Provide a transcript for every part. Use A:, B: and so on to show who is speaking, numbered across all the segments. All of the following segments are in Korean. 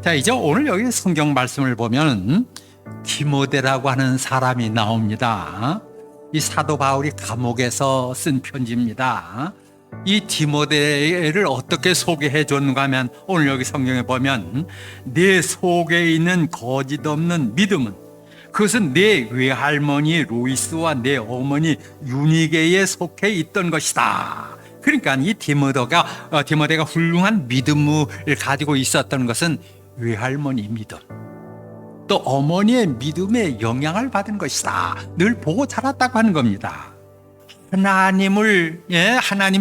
A: 자, 이제 오늘 여기 성경 말씀을 보면 디모데라고 하는 사람이 나옵니다. 이 사도 바울이 감옥에서 쓴 편지입니다. 이 디모데를 어떻게 소개해 줬는가 하면 오늘 여기 성경에 보면 내 속에 있는 거짓 없는 믿음은 그것은 내 외할머니 로이스와 내 어머니 유니게에 속해 있던 것이다. 그러니까 이 디모데가 훌륭한 믿음을 가지고 있었던 것은 외할머니 믿음, 또 어머니의 믿음에 영향을 받은 것이다. 늘 보고 자랐다고 하는 겁니다. 하나님의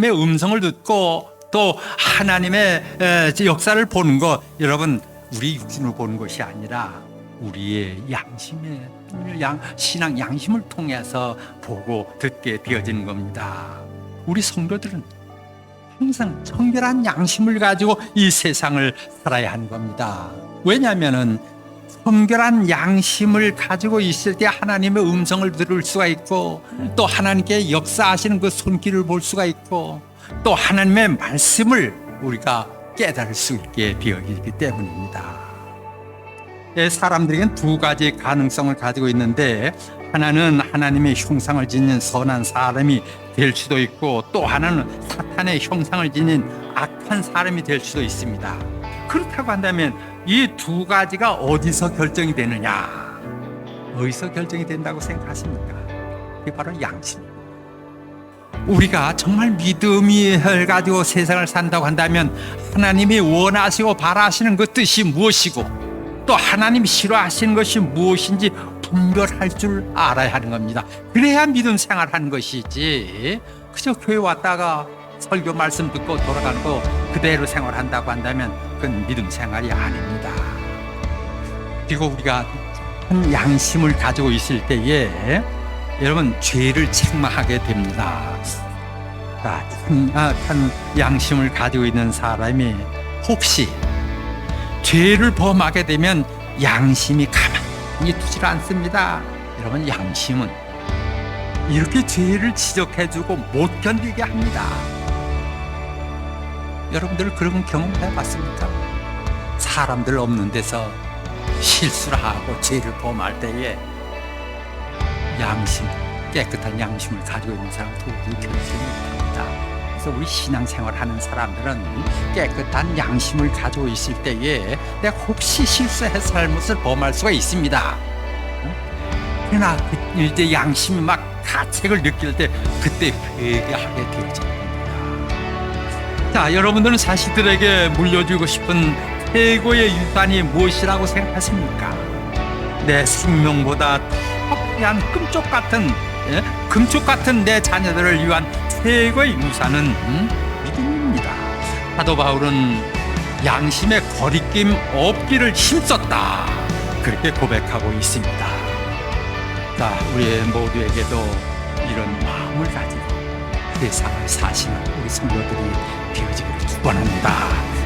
A: 음성을 듣고 또 하나님의 역사를 보는 것, 여러분 우리 육신을 보는 것이 아니라 우리의 신앙 양심을 통해서 보고 듣게 되어지는 겁니다. 우리 성도들은 항상 청결한 양심을 가지고 이 세상을 살아야 하는 겁니다. 왜냐하면 청결한 양심을 가지고 있을 때 하나님의 음성을 들을 수가 있고, 또 하나님께 역사하시는 그 손길을 볼 수가 있고, 또 하나님의 말씀을 우리가 깨달을 수 있게 되어지기 때문입니다. 사람들에게는 두 가지 가능성을 가지고 있는데, 하나는 하나님의 형상을 지닌 선한 사람이 될 수도 있고, 또 하나는 사탄의 형상을 지닌 악한 사람이 될 수도 있습니다. 그렇다고 한다면 이 두 가지가 어디서 결정이 되느냐? 어디서 결정이 된다고 생각하십니까? 그게 바로 양심입니다. 우리가 정말 믿음을 가지고 세상을 산다고 한다면 하나님이 원하시고 바라시는 그 뜻이 무엇이고, 또 하나님이 싫어하시는 것이 무엇인지 분별할 줄 알아야 하는 겁니다. 그래야 믿음 생활하는 것이지, 그저 교회 왔다가 설교 말씀 듣고 돌아가는 거 그대로 생활한다고 한다면 그건 믿음 생활이 아닙니다. 그리고 우리가 한 양심을 가지고 있을 때에 여러분 죄를 책망하게 됩니다. 한 양심을 가지고 있는 사람이 혹시 죄를 범하게 되면 양심이 가만히 두질 않습니다. 여러분, 양심은 이렇게 죄를 지적해주고 못 견디게 합니다. 여러분들 그런 경험 해봤습니까? 사람들 없는 데서 실수를 하고 죄를 범할 때에 깨끗한 양심을 가지고 있는 사람은 도저히 견디지 못합니다. 그래서 우리 신앙생활 하는 사람들은 깨끗한 양심을 가지고 있을 때에 내가 혹시 실수해서 잘못을 범할 수가 있습니다. 그러나 이제 양심이 막 가책을 느낄 때 그때 회개하게 되어집니다. 자, 여러분들은 자식들에게 물려주고 싶은 최고의 유산이 무엇이라고 생각하십니까? 내 생명보다 턱대한 금쪽 같은 내 자녀들을 위한 최고의 유산은 믿음입니다. 사도 바울은 양심에 거리낌 없기를 힘썼다, 그렇게 고백하고 있습니다. 자, 우리 모두에게도 이런 마음을 가지고 세상을 사시는 우리 성도들이 되어지기를 축원합니다.